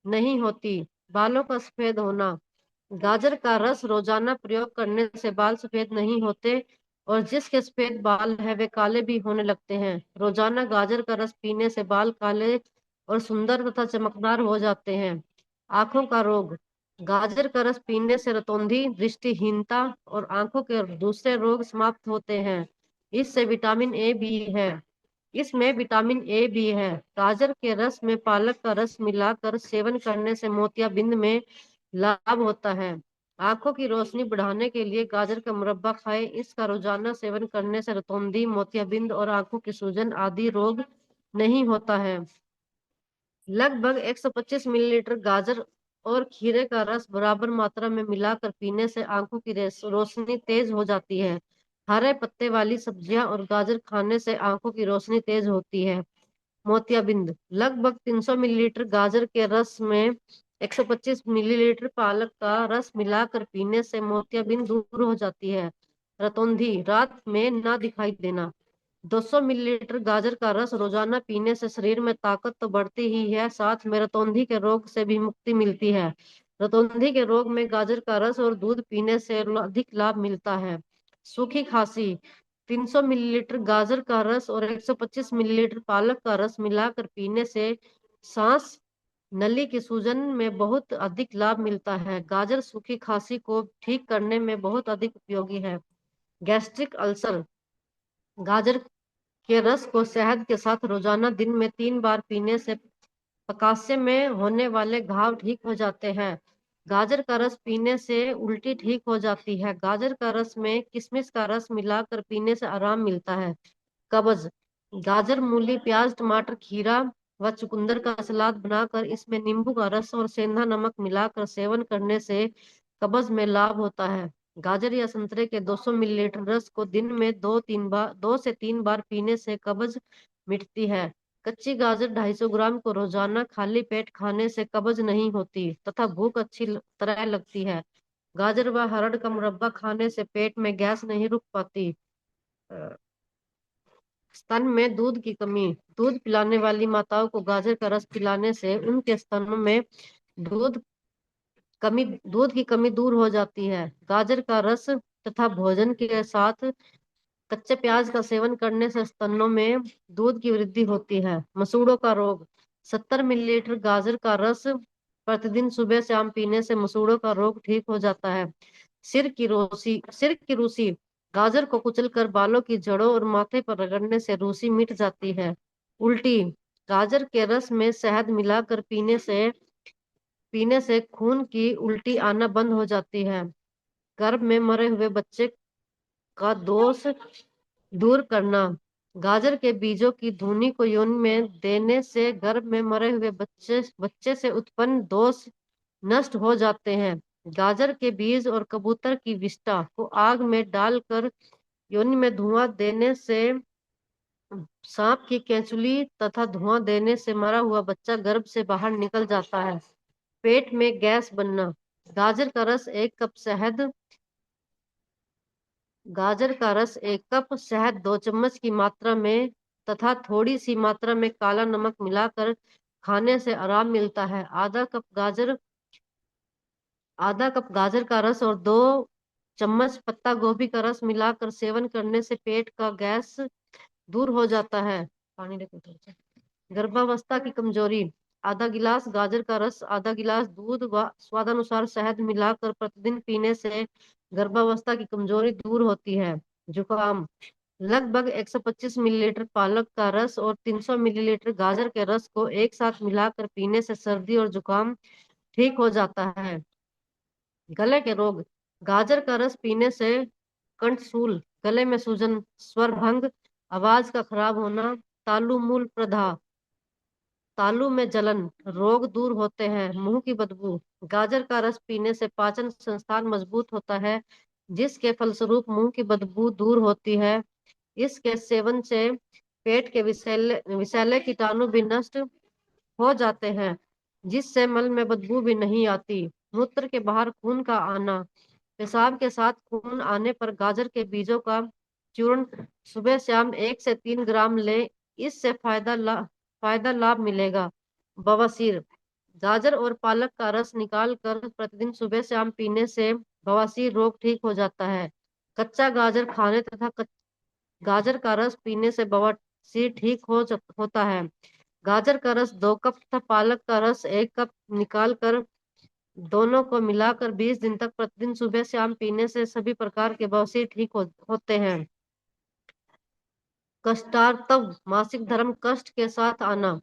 नहीं होती। बालों का सफेद होना। गाजर का रस रोजाना प्रयोग करने से बाल सफेद नहीं होते, और जिसके सफेद बाल है वे काले भी होने लगते हैं। रोजाना गाजर का रस पीने से बाल काले और सुंदर तथा चमकदार हो जाते हैं। आंखों का रोग। गाजर का रस पीने से रतौंधी, दृष्टिहीनता और आंखों के दूसरे रोग समाप्त होते हैं। इससे विटामिन ए भी है इसमें विटामिन ए भी है। गाजर के रस में पालक का रस मिलाकर सेवन करने से मोतियाबिंद में लाभ होता है। आंखों की रोशनी बढ़ाने के लिए गाजर का मुरब्बा खाएं। इसका रोजाना सेवन करने से रतौंधी, मोतियाबिंद और आंखों की सूजन आदि रोग नहीं होता है। लगभग 125 मिलीलीटर गाजर और खीरे का रस बराबर मात्रा में मिलाकर पीने से आंखों की रोशनी तेज हो जाती है। हरे पत्ते वाली सब्जियां और गाजर खाने से आंखों की रोशनी तेज होती है। मोतियाबिंद। लगभग 300 मिलीलीटर गाजर के रस में 125 मिलीलीटर पालक का रस मिलाकर पीने से मोतियाबिंद दूर हो जाती है। रतौंधी, रात में ना दिखाई देना। 200 मिलीलीटर गाजर का रस रोजाना पीने से शरीर में ताकत तो बढ़ती ही है, साथ में रतौंधी के रोग से भी मुक्ति मिलती है। रतौंधी के रोग में गाजर का रस और दूध पीने से अधिक लाभ मिलता है। सूखी खांसी। 300 मिलीलीटर गाजर का रस और 125 मिलीलीटर पालक का रस मिलाकर पीने से सांस नली की सूजन में बहुत अधिक लाभ मिलता है। गाजर सूखी खांसी को ठीक करने में बहुत अधिक उपयोगी है। Gastric ulcer. गाजर के रस को शहद के साथ रोजाना दिन में 3 बार पीने से पकासे में होने वाले घाव ठीक हो जाते हैं। गाजर का रस पीने से उल्टी ठीक हो जाती है। गाजर का रस में किशमिश का रस मिलाकर पीने से आराम मिलता है। कब्ज। गाजर, मूली, प्याज, टमाटर, खीरा व चुकंदर का सलाद बनाकर इसमें नींबू का रस और सेंधा नमक मिलाकर सेवन करने से कब्ज में लाभ होता है। गाजर या संतरे के 200 मिलीलीटर रस को दिन में 2 से 3 बार पीने से कब्ज मिटती है। कच्ची गाजर 250 ग्राम को रोजाना खाली पेट खाने से कब्ज नहीं होती तथा भूख अच्छी तरह लगती है। गाजर व हरड़ का मुरब्बा खाने से पेट में गैस नहीं रुक पाती। अ, स्तन में दूध की कमी। दूध पिलाने वाली माताओं को गाजर का रस पिलाने से उनके स्तनों में दूध दूध की कमी दूर हो जाती है। गाजर का रस तथा भोजन के साथ कच्चे प्याज का सेवन करने से स्तनों में दूध की वृद्धि होती है। मसूड़ों का रोग। 70 मिलीलीटर गाजर का रस प्रतिदिन सुबह शाम पीने से मसूड़ों का रोग ठीक हो जाता है। सिर की रूसी। गाजर को कुचलकर बालों की जड़ों और माथे पर रगड़ने से रूसी मिट जाती है। उल्टी। गाजर के रस में शहद मिलाकर पीने से खून की उल्टी आना बंद हो जाती है। गर्भ में मरे हुए बच्चे का दोष दूर करना। गाजर के बीजों की धुनी को योनि में देने से गर्भ में मरे हुए बच्चे से उत्पन्न दोष नष्ट हो जाते हैं। गाजर के बीज और कबूतर की विष्ठा को आग में डालकर योनि में धुआं देने से सांप की केंचुली तथा धुआं देने से मरा हुआ बच्चा गर्भ से बाहर निकल जाता है। पेट में गैस बनना। गाजर का रस एक कप शहद गाजर का रस 1 कप शहद 2 चम्मच की मात्रा में तथा थोड़ी सी मात्रा में काला नमक मिलाकर खाने से आराम मिलता है। आधा कप गाजर का रस और 2 चम्मच पत्ता गोभी का रस मिलाकर सेवन करने से पेट का गैस दूर हो जाता है। पानी देखो थोड़ा सा। गर्भावस्था की कमजोरी। आधा गिलास गाजर का रस, आधा गिलास दूध व स्वादानुसार शहद मिलाकर प्रतिदिन पीने से गर्भावस्था की कमजोरी दूर होती है। जुकाम। लगभग 125 मिलीलीटर पालक का रस और 300 मिलीलीटर गाजर के रस को एक साथ मिलाकर पीने से सर्दी और जुकाम ठीक हो जाता है। गले के रोग। गाजर का रस पीने से कंठशूल, गले में सूजन, स्वर भंग, आवाज का खराब होना, तालु मूल प्रदाह, तालू में जलन रोग दूर होते हैं। मुंह की बदबू। गाजर का रस पीने से पाचन संस्थान मजबूत होता है, जिसके फलस्वरूप मुंह की बदबू दूर होती है। इसके सेवन से पेट के विषैले विषैले कीटाणु भी नष्ट हो जाते हैं, जिससे मल में बदबू भी नहीं आती। मूत्र के बाहर खून का आना। पेशाब के साथ खून आने पर गाजर के बीजों का चूर्ण सुबह शाम 1 से 3 ग्राम लें। इससे फायदा लाभ मिलेगा। बवासीर। गाजर और पालक का रस निकाल कर प्रतिदिन सुबह शाम पीने से बवासीर रोग ठीक हो जाता है। कच्चा गाजर खाने तथा गाजर का रस पीने से बवासीर ठीक होता है। गाजर का रस 2 कप तथा पालक का रस 1 कप निकाल कर दोनों को मिलाकर 20 दिन तक प्रतिदिन सुबह शाम पीने से सभी प्रकार के बवासीर ठीक होते हैं। कष्टार्तव मासिक धर्म कष्ट के साथ आना।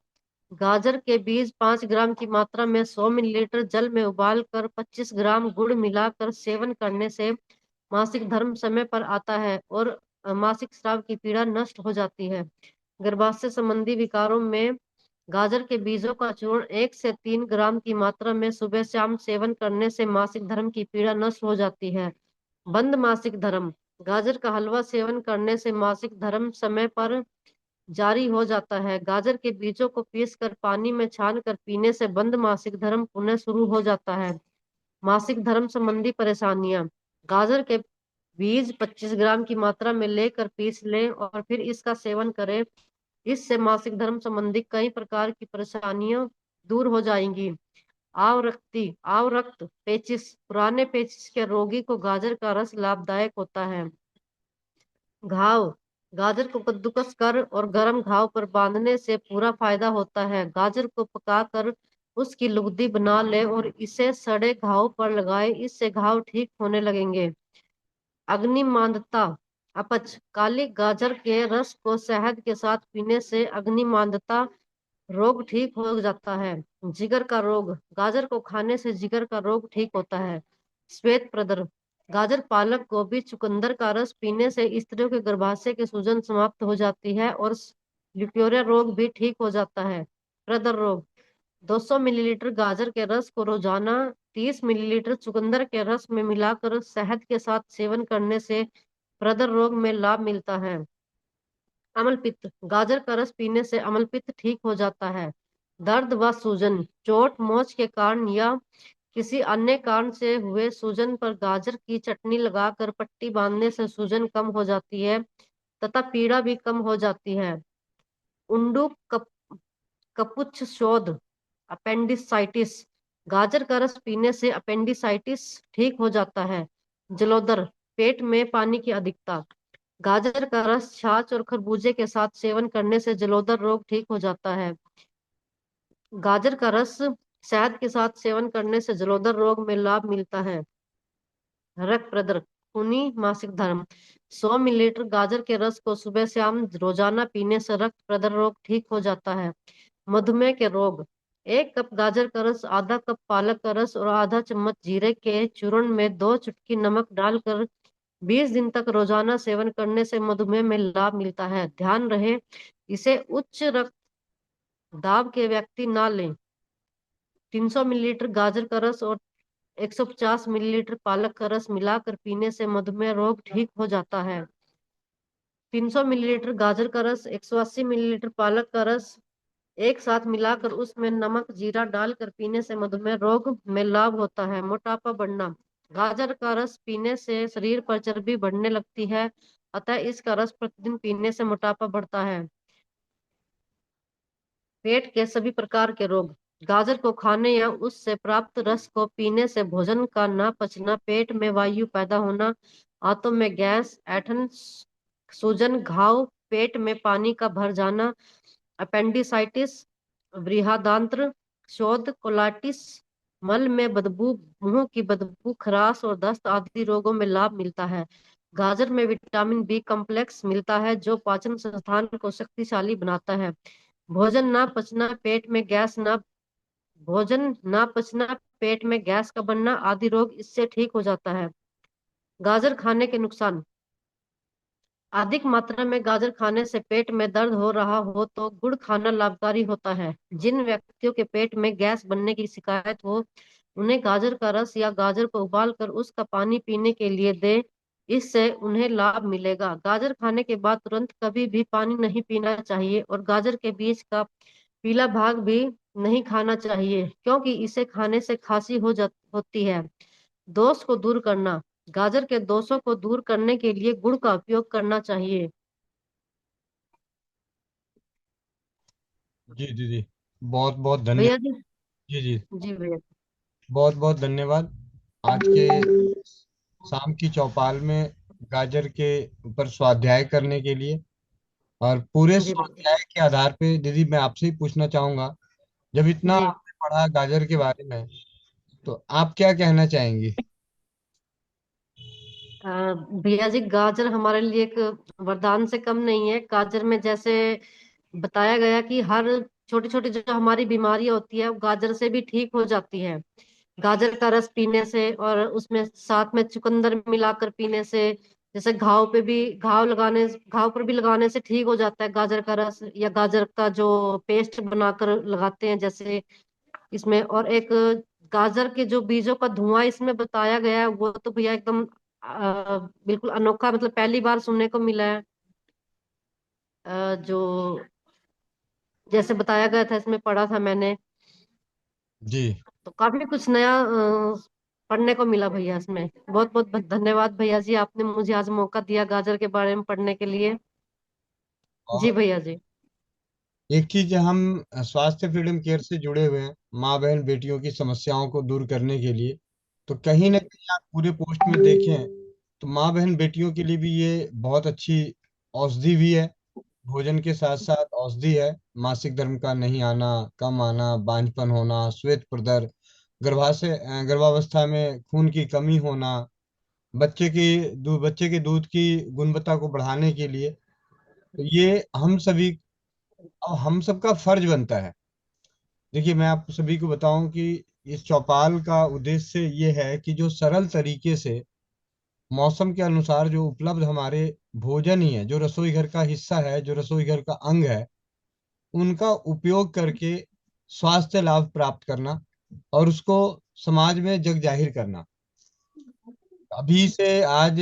गाजर के बीज 5 ग्राम की मात्रा में 100 मिलीलीटर जल में उबाल कर 25 ग्राम गुड़ मिलाकर सेवन करने से मासिक धर्म समय पर आता है और मासिक स्राव की पीड़ा नष्ट हो जाती है। गर्भाशय संबंधी विकारों में गाजर के बीजों का चूर्ण 1 से 3 ग्राम की मात्रा में सुबह शाम सेवन करने से मासिक धर्म की पीड़ा नष्ट हो जाती है। बंद मासिक धर्म। गाजर का हलवा सेवन करने से मासिक धर्म समय पर जारी हो जाता है। गाजर के बीजों को पीसकर पानी में छान कर पीने से बंद मासिक धर्म पुनः शुरू हो जाता है। मासिक धर्म संबंधी परेशानियां। गाजर के बीज 25 ग्राम की मात्रा में लेकर पीस लें और फिर इसका सेवन करें। इससे मासिक धर्म संबंधी कई प्रकार की परेशानियां दूर हो जाएंगी। आव रक्त पेचिश। पुराने पेचिश के रोगी को गाजर का रस लाभदायक होता है। घाव। गाजर को कद्दूकस कर और गर्म घाव पर बांधने से पूरा फायदा होता है। गाजर को पकाकर उसकी लुगदी बना ले और इसे सड़े घाव पर लगाए, इससे घाव ठीक होने लगेंगे। अग्निमांदता अपच। काली गाजर के रस को शहद के साथ पीने से अग्निमांदता रोग ठीक हो जाता है। जिगर का रोग। गाजर को खाने से जिगर का रोग ठीक होता है। श्वेत प्रदर। गाजर पालक गोभी चुकंदर का रस पीने से स्त्रियों के गर्भाशय की सूजन समाप्त हो जाती है और ल्यूकेरिया रोग भी ठीक हो जाता है। प्रदर रोग। 200 मिलीलीटर गाजर के रस को रोजाना 30 मिलीलीटर चुकंदर के रस में मिलाकर शहद के साथ सेवन करने से प्रदर रोग में लाभ मिलता है। अमल पित्त। गाजर का रस पीने से अमल पित्त ठीक हो जाता है। दर्द व सूजन। चोट मोच के कारण या किसी अन्य कारण से हुए सूजन पर गाजर की चटनी लगाकर पट्टी बांधने से सूजन कम हो जाती है तथा पीड़ा भी कम हो जाती है। उंडू कपुच्छ शोध। अपेंडिसाइटिस। गाजर का रस पीने से अपेंडिसाइटिस ठीक हो जाता है। जलोदर। पेट में पानी की अधिकता। गाजर का रस छाछ और खरबूजे के साथ सेवन करने से जलोदर रोग ठीक हो जाता है। गाजर का रस शहद के साथ सेवन करने से जलोदर रोग में लाभ मिलता है। रक्त प्रदर खूनी मासिक धर्म। 100 मिलीलीटर गाजर के रस को सुबह शाम रोजाना पीने से रक्त प्रदर रोग ठीक हो जाता है। मधुमेह के रोग। 1 कप गाजर का रस, आधा कप पालक का रस और आधा चम्मच जीरे के चूर्ण में 2 चुटकी नमक डालकर 20 दिन तक रोजाना सेवन करने से मधुमेह में लाभ मिलता है। ध्यान रहे, इसे उच्च रक्तदाब के व्यक्ति ना लें। 300 मिलीलीटर गाजर का रस और 150 मिलीलीटर पालक का रस मिलाकर पीने से मधुमेह रोग ठीक हो जाता है। 300 मिलीलीटर गाजर का रस, 180 मिलीलीटर पालक का रस एक साथ मिलाकर उसमें नमक जीरा डालकर पीने से मधुमेह रोग में लाभ होता है। मोटापा बढ़ना। गाजर का रस पीने से शरीर पर चर्बी बढ़ने लगती है, अतः इसका रस प्रतिदिन पीने से मोटापा बढ़ता है। पेट के सभी प्रकार के रोग। गाजर को खाने या उससे प्राप्त रस को पीने से भोजन का ना पचना, पेट में वायु पैदा होना, आंतों में गैस, ऐंठन, सूजन, घाव, पेट में पानी का भर जाना, अपेंडिसाइटिस, बृहदान्त्र शोथ, कोलाइटिस, मल में बदबू, मुंह की बदबू, खराश और दस्त आदि रोगों में लाभ मिलता है। गाजर में विटामिन बी कॉम्प्लेक्स मिलता है जो पाचन संस्थान को शक्तिशाली बनाता है। भोजन ना पचना, पेट में गैस ना भोजन ना पचना, पेट में गैस का बनना आदि रोग इससे ठीक हो जाता है। गाजर खाने के नुकसान। अधिक मात्रा में गाजर खाने से पेट में दर्द हो रहा हो तो गुड़ खाना लाभकारी होता है। जिन व्यक्तियों के पेट में गैस बनने की शिकायत हो, उन्हें गाजर का रस या गाजर को उबाल कर उसका पानी पीने के लिए दे, इससे उन्हें लाभ मिलेगा। गाजर खाने के बाद तुरंत कभी भी पानी नहीं पीना चाहिए और गाजर के बीज का पीला भाग भी नहीं खाना चाहिए क्योंकि इसे खाने से खांसी होती है। दोष को दूर करना। गाजर के दोषों को दूर करने के लिए गुड़ का उपयोग करना चाहिए। जी दीदी, बहुत बहुत धन्यवाद। भैया जी, जी जी। जी भैया। बहुत बहुत धन्यवाद आज के शाम की चौपाल में गाजर के ऊपर स्वाध्याय करने के लिए। और पूरे जी भैया। स्वाध्याय के आधार पे दीदी मैं आपसे ही पूछना चाहूंगा, जब इतना जी। आपने पढ़ा गाजर के बारे में, तो आप क्या कहना चाहेंगी? अ, भैया जी, गाजर हमारे लिए एक वरदान से कम नहीं है। गाजर में जैसे बताया गया कि हर छोटी छोटी जो हमारी बीमारियां होती है वो गाजर से भी ठीक हो जाती है। गाजर का रस पीने से और उसमें साथ में चुकंदर मिलाकर पीने से, जैसे घाव पर भी लगाने से ठीक हो जाता है गाजर का रस, या गाजर का जो पेस्ट बनाकर लगाते हैं जैसे इसमें। और एक गाजर के जो बीजों का धुआं इसमें बताया गया है, वो तो भैया एकदम बिल्कुल अनोखा, मतलब पहली बार सुनने को मिला है। जो जैसे बताया गया था इसमें, पढ़ा था मैंने, जी। तो काफी कुछ नया पढ़ने को मिला भैया इसमें। बहुत बहुत धन्यवाद भैया जी, आपने मुझे आज मौका दिया गाजर के बारे में पढ़ने के लिए। जी और भैया जी। एक चीज, हम स्वास्थ्य फ्रीडम केयर से जुड़े हुए हैं माँ बहन बेटियों की समस्याओं को दूर करने के लिए। तो कहीं ना कहीं आप पूरे पोस्ट में देखें तो माँ बहन बेटियों के लिए भी ये बहुत अच्छी औषधि भी है। भोजन के साथ साथ औषधि है। मासिक धर्म का नहीं आना, कम आना, बांझपन होना, श्वेत प्रदर, गर्भावस्था में खून की कमी होना, बच्चे के दूध की गुणवत्ता को बढ़ाने के लिए, तो ये हम सबका फर्ज बनता है। देखिए, मैं आप सभी को बताऊं कि इस चौपाल का उद्देश्य ये है कि जो सरल तरीके से मौसम के अनुसार जो उपलब्ध हमारे भोजन ही है, जो रसोई घर का हिस्सा है, जो रसोई घर का अंग है, उनका उपयोग करके स्वास्थ्य लाभ प्राप्त करना और उसको समाज में जग जाहिर करना। अभी से आज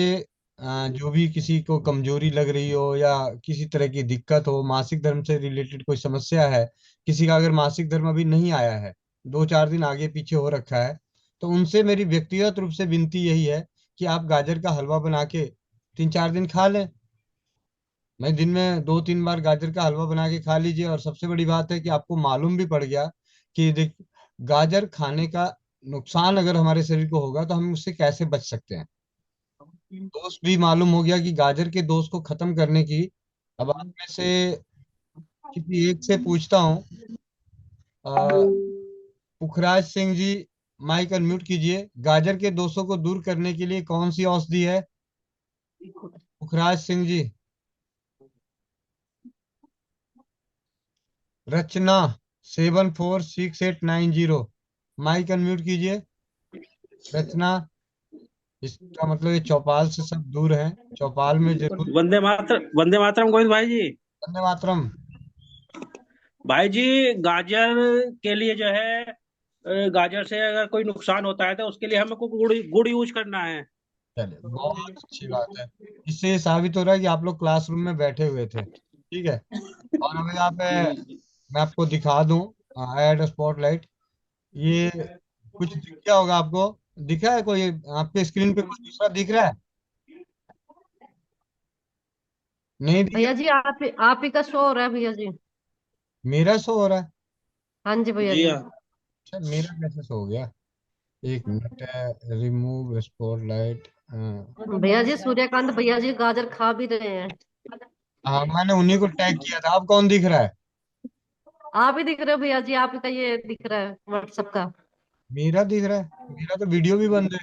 जो भी किसी को कमजोरी लग रही हो या किसी तरह की दिक्कत हो, मासिक धर्म से रिलेटेड कोई समस्या है, किसी का अगर मासिक धर्म अभी नहीं आया है, 2-4 दिन आगे पीछे हो रखा है, तो उनसे मेरी व्यक्तिगत रूप से विनती यही है कि आप गाजर का हलवा बना के 3-4 दिन खा लें। मैं दिन में 2-3 बार गाजर का हलवा बना के खा लीजिए। और सबसे बड़ी बात है कि आपको मालूम भी पड़ गया कि देख, गाजर खाने का नुकसान अगर हमारे शरीर को होगा तो हम उससे कैसे बच सकते हैं। दोस्त भी मालूम हो गया कि गाजर के दोस्त को खत्म करने की। अब आप में से किसी एक से पूछता हूँ, पुखराज सिंह जी, माइक अनम्यूट कीजिए। गाजर के दोषों को दूर करने के लिए कौन सी औषधि है? पुखराज सिंह जी। रचना 746890, माइक अनम्यूट कीजिए। रचना, इसका मतलब ये चौपाल से सब दूर हैं, चौपाल में जरूर। वंदे मातरम गोविंद भाई जी। वंदे मातरम। भाई जी, गाजर के लिए जो है, गाजर से अगर कोई नुकसान होता है तो उसके लिए हमको गुड़ गुड़ यूज करना है। चलिए, बहुत अच्छी बात है। इससे ये साबित हो रहा है कि आप लोग क्लासरूम में बैठे हुए थे। ठीक है। और अभी मैं आपको दिखा दूं, ऐड स्पॉटलाइट, ये कुछ दिख गया होगा आपको। दिखा है कोई आपके स्क्रीन पे कुछ दूसरा दिख रहा है? नहीं दिख भैया रहा? जी, आप ही का शो हो रहा है भैया जी। मेरा शो हो रहा है? हाँ जी भैया जी जी। हाँ। अच्छा, मेरा कैसे शो हो गया? एक मिनट, रिमूव स्पॉटलाइट। भैया जी, सूर्यकांत भैया जी गाजर खा भी रहे हैं। हाँ, मैंने उन्हीं को टैग किया था। आप कौन दिख रहा है? आप ही दिख रहे हो भैया जी, आप ही का ये दिख रहा है व्हाट्सएप का। मेरा दिख रहा है? मेरा तो वीडियो भी बंद है।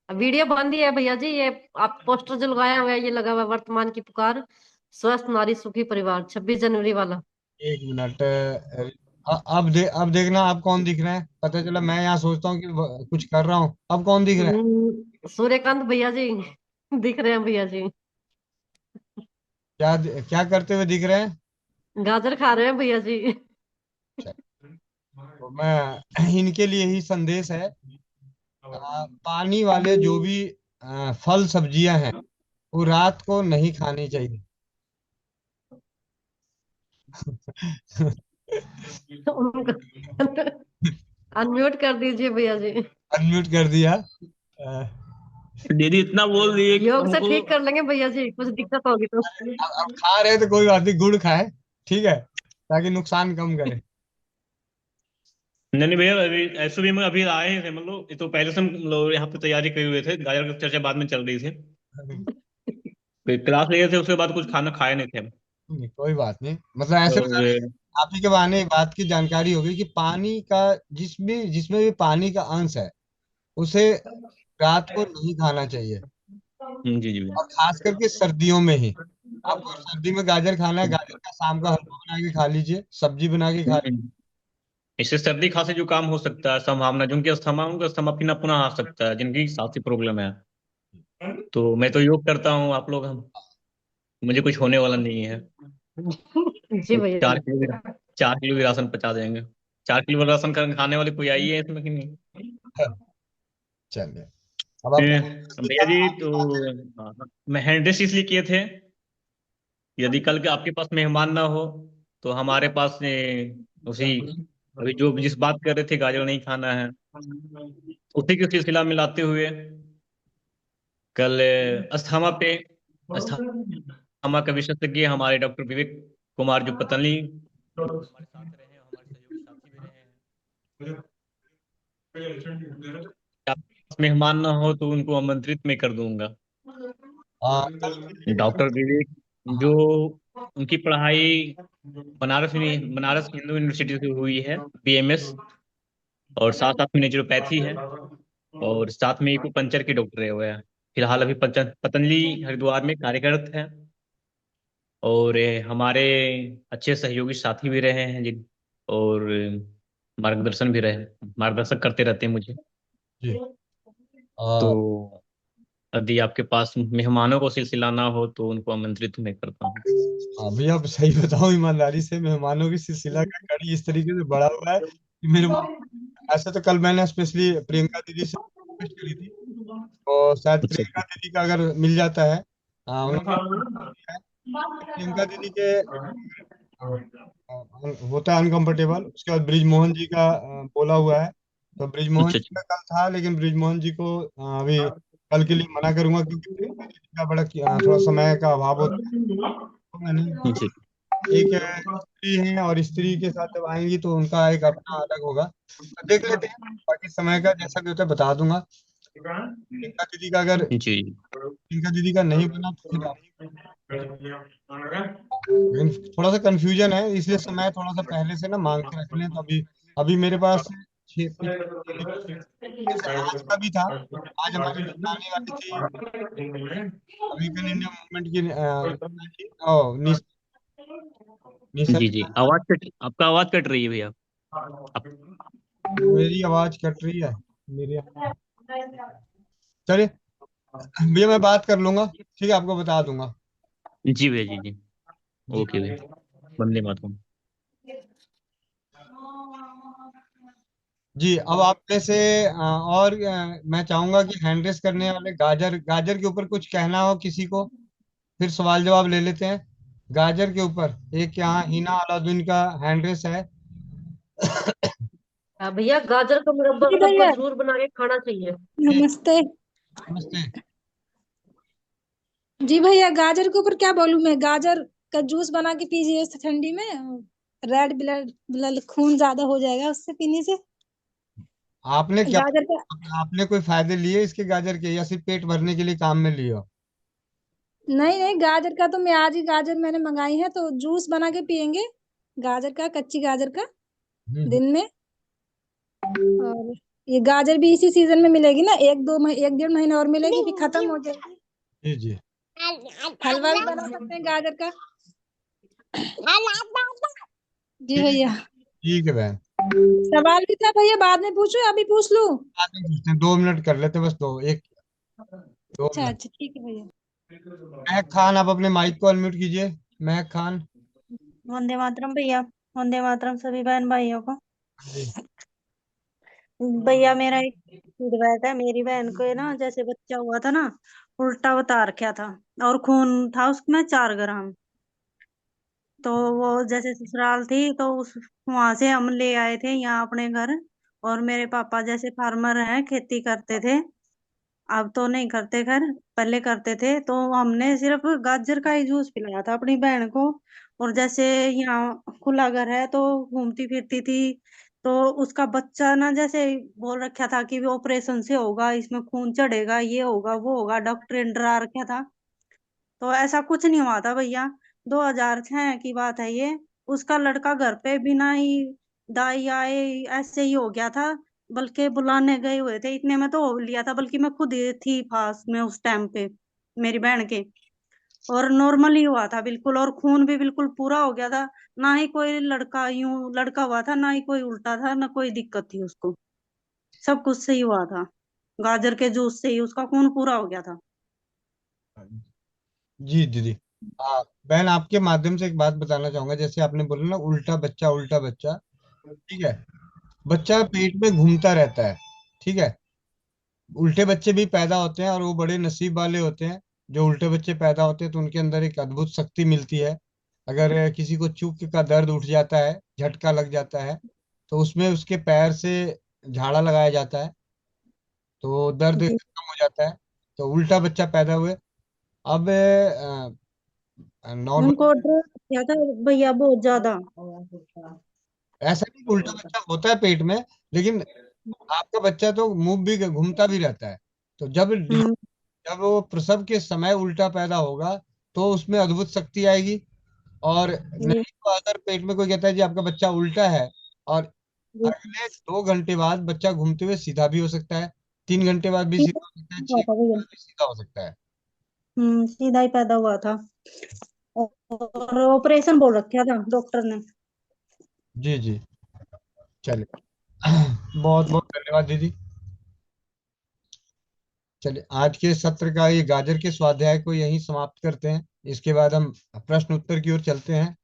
वीडियो बंद ही है भैया जी, ये आप पोस्टर जो लगाया हुआ है, ये लगा हुआ है, वर्तमान की पुकार, स्वस्थ नारी सुखी परिवार, 26 जनवरी वाला। एक मिनट, अब देखना आप कौन दिख रहे हैं। पता चला मैं यहाँ सोचता हूँ कि कुछ कर रहा हूँ, अब कौन दिख रहा है? सूर्यकांत भैया जी दिख रहे हैं भैया जी। क्या करते हुए दिख रहे हैं? गाजर खा रहे हैं भैया जी। अच्छा, तो मैं इनके लिए ही संदेश है। पानी वाले जो भी फल सब्जियां हैं, वो रात को नहीं खानी चाहिए। उनको अनम्यूट कर दीजिए भैया जी। अनम्यूट कर दिया। दीदी इतना बोल दिए कि योग से हमको। ठीक कर लेंगे भैया जी, कुछ दिक्कत होगी तो। अब खा रहे तो कोई बात नहीं, गुड़ खाए। ठीक है, ताकि नुकसान कम करे। नहीं नहीं भैया, अभी एसओबी में अभी आए थे, मतलब ये तो पहले से हम लोग यहाँ पे तैयारी किए हुए थे, गाजर की चर्चा बाद में चल रही थी। फिर क्लास लिए थे, उसके बाद कुछ खाना खाए नहीं थे हम। नहीं, कोई बात नहीं, मतलब ऐसे बता रहे और हैं, आप ही के बहाने एक बात की जानकारी होगी कि पानी का, जिसमें भी पानी का अंश है, उसे रात को नहीं खाना चाहिए। जी जी और खास करके सर्दियों में ही। आपको सर्दी में गाजर खाना है, गाजर का शाम का हलवा बना के खा लीजिए, सब्जी बना के खा लीजिए। जी। इससे सर्दी खांसी जुकाम हो सकता है संभावना, जिनके अस्थमा, उनका अस्थमा पीना पुनः आ सकता है, जिनकी सांस की प्रॉब्लम है। तो मैं तो योग करता हूँ, आप लोग हम, मुझे कुछ होने वाला नहीं है। जी तो भैया। 4 किलो भी राशन पचा देंगे। 4 किलो राशन खाने वाले कोई आई है इसमें कि नहीं? चलिए, अब आप भैया जी, तो मैं हैंड इसलिए किए थे, यदि कल के आपके पास मेहमान ना हो तो हमारे पास उसी, अभी जो जिस बात कर रहे थे गाजर नहीं खाना है, उसी के सिलसिला में लाते हुए कल अस्थमा पे, अस्थमा का विशेषज्ञ हमारे डॉक्टर विवेक कुमार जो पतंजलि, जो हमारे साथ रहे हैं, हमारे सहयोगी साथी भी रहे हैं। आप मेहमान ना हो तो उनको आमंत्रित मैं कर दूंगा। कल के लिए। डॉक्टर विवेक, जो हाँ। उनकी पढ़ाई बनारस हिंदू यूनिवर्सिटी से हुई है, बीएमएस, और साथ साथ में नेचुरोपैथी है, और साथ में एक्यूपंक्चर के डॉक्टर रहे हुए हैं। फिलहाल अभी पतंजलि हरिद्वार में कार्यरत है, और हमारे अच्छे सहयोगी साथी भी रहे हैं जिन, और मार्गदर्शन भी रहे, मार्गदर्शन करते रहते हैं मुझे। जी। आ, तो यदि आपके पास मेहमानों को सिलसिला ना हो तो उनको आमंत्रित मैं करता हूँ। अभी आप सही बताओ, ईमानदारी से मेहमानों की सिलसिला का कड़ी इस तरीके से बढ़ा हुआ है कि मेरे ऐसे तो कल मैंने स्पेशली प्रियंका दीदी से रिक्वेस्ट करी थी, तो शायद अच्छा प्रियंका दीदी का अगर मिल जाता है, उन्होंने दिया है, प्रियंका दीदी के होता है अनकंफर्टेबल। उसके बाद ब्रिजमोहन जी का बोला हुआ है, तो ब्रिजमोहन अच्छा जी का कल था, लेकिन ब्रिजमोहन जी को अभी कल के लिए मना करूंगा, क्योंकि प्रियंका दीदी का बड़ा थोड़ा समय का अभाव होता है। तो मैंने अच्छा। एक स्त्री हैं, और स्त्री के साथ जब आएंगी तो उनका एक अपना अलग होगा, तो देख लेते हैं। बाकी समय का जैसा भी होता है बता दूंगा। प्रियंका दीदी का अगर जी प्रियंका दीदी का नहीं बना तो फिर आप, लेकिन थोड़ा सा कंफ्यूजन है, इसलिए समय थोड़ा सा पहले से ना मांग के रख लें। तो अभी अभी मेरे पास आज का भी था। आज हमारी टीम आने वाली थी, अमेरिकन इंडिया मूवमेंट की निशा जी जी जी, आने आपका आवाज कट रही है भैया। आप, वाली। मेरी आवाज कट रही है मेरे। चलिए भैया, मैं बात कर लूंगा, ठीक है, आपको बता दूंगा। जी भैया, जी जी। जी। ओके भैया, वंदे मातरम। जी, अब आप में से और मैं चाहूंगा कि हैंड रेस करने वाले गाजर गाजर के ऊपर कुछ कहना हो किसी को, फिर सवाल जवाब ले लेते हैं। गाजर के ऊपर एक यहाँ हिना अलाउद्दीन का हैंड रेस है। भैया गाजर का मुरब्बा जी सबको भैया, जरूर बना के खाना चाहिए। जी, नमस्ते। नमस्ते। जी भैया, गाजर के ऊपर क्या बोलूं मैं? गाजर का जूस बना के पीजिए इस ठंडी में। रेड ब्लड ब्लड खून ज्यादा हो जाएगा उससे पीने से। आपने क्या, गाजर का आपने कोई फायदे लिए इसके गाजर के, या सिर्फ पेट भरने के लिए काम में लिए हो? नहीं नहीं, गाजर का तो मैं आज ही गाजर मैंने मंगाई है तो जूस बना के पियेंगे। गाजर का, कच्ची गाजर का, हम्म। दिन में। और ये गाजर भी इसी सीजन में मिलेगी ना, एक डेढ़ महीना और मिलेगी फिर खत्म हो जाएगी। जी जी। हलवा भी बना सकते हैं गाजर का। जी ठीक भैया। ठीक है बहन। सवाल भी था भैया, बाद में पूछो अभी पूछ लूं? बाद में पूछते हैं, 2 मिनट कर लेते हैं, बस दो एक, दो अच्छा मिनट अच्छा, ठीक है भैया। महक खान, आप अपने माइक को अनम्यूट कीजिए। महक खान। वंदे मातरम भैया। वंदे मातरम सभी बहन भाइयों को। जी। भैया मेरा एक फीडबैक है, मेरी बहन को ना जैसे बच्चा हुआ था ना, उल्टा बता रखा था, और खून था उसमें 4 ग्राम। तो वो जैसे ससुराल थी तो उस वहां से हम ले आए थे यहाँ अपने घर। और मेरे पापा जैसे फार्मर हैं, खेती करते थे। अब तो नहीं करते, खैर पहले करते थे। तो हमने सिर्फ गाजर का ही जूस पिलाया था अपनी बहन को। और जैसे यहाँ खुला घर है तो घूमती फिरती थी, तो उसका बच्चा ना जैसे बोल रखा था कि वो ऑपरेशन से होगा, इसमें खून चढ़ेगा, ये होगा वो होगा, डॉक्टर ने डरा रखा था। तो ऐसा कुछ नहीं हुआ था भैया। 2006 की बात है ये। उसका लड़का घर पे बिना ही दाई आए ऐसे ही हो गया था। बल्कि बुलाने गए हुए थे, इतने में तो हो लिया था, बल्कि मैं खुद ही थी पास में उस टाइम पे, मेरी बहन के। और नॉर्मल ही हुआ था बिल्कुल, और खून भी बिल्कुल पूरा हो गया था। ना ही कोई लड़का यूं लड़का हुआ था, ना ही कोई उल्टा था, ना कोई दिक्कत थी उसको। सब कुछ सही हुआ था। गाजर के जूस से ही उसका खून पूरा हो गया था। जी दीदी। बहन, आपके माध्यम से एक बात बताना चाहूंगा। जैसे आपने बोला ना, उल्टा बच्चा उल्टा बच्चा, ठीक है। बच्चा पेट में घूमता रहता है, ठीक है। उल्टे बच्चे भी पैदा होते हैं और वो बड़े नसीब वाले होते हैं। जो उल्टे बच्चे पैदा होते हैं तो उनके अंदर एक अद्भुत शक्ति मिलती है। अगर किसी को चूक का दर्द उठ जाता है, झटका लग जाता है, तो उसमें उसके पैर से झाड़ा लगाया जाता है, तो दर्द जी। खत्म हो जाता है। तो उल्टा बच्चा पैदा हुए। अब नॉर्मल उनको ड्राई किया था भैया बहुत ज्यादा। ऐसा नहीं कि उल्टा बच्चा होता है पेट में, लेकिन आपका बच्चा तो मूव भी घूमता भी रहता है। तो जब हम्म। जब वो प्रसव के समय उल्टा पैदा होगा, तो उसमें अद्भुत शक्ति आएगी। और जी। नहीं तो अगर पेट में कोई कहता है जी आपका बच्चा उल्टा है, और जी। अगले 2 घंटे बाद बच्चा घूमते हुए सीधा भी हो सकता है, 3 घंटे बाद भी सीधा सीधा हो सकता है, हुआ 6 था घंटे भैया। बाद भी सीधा हो सकता है। सीधा ही पैदा हुआ था। और ऑपरेशन बोल रखा था डॉक्टर ने। जी जी। चलिए, बहुत बहुत धन्यवाद दीदी। चलिए, आज के सत्र का ये गाजर के स्वाध्याय को यहीं समाप्त करते हैं। इसके बाद हम प्रश्न उत्तर की ओर चलते हैं।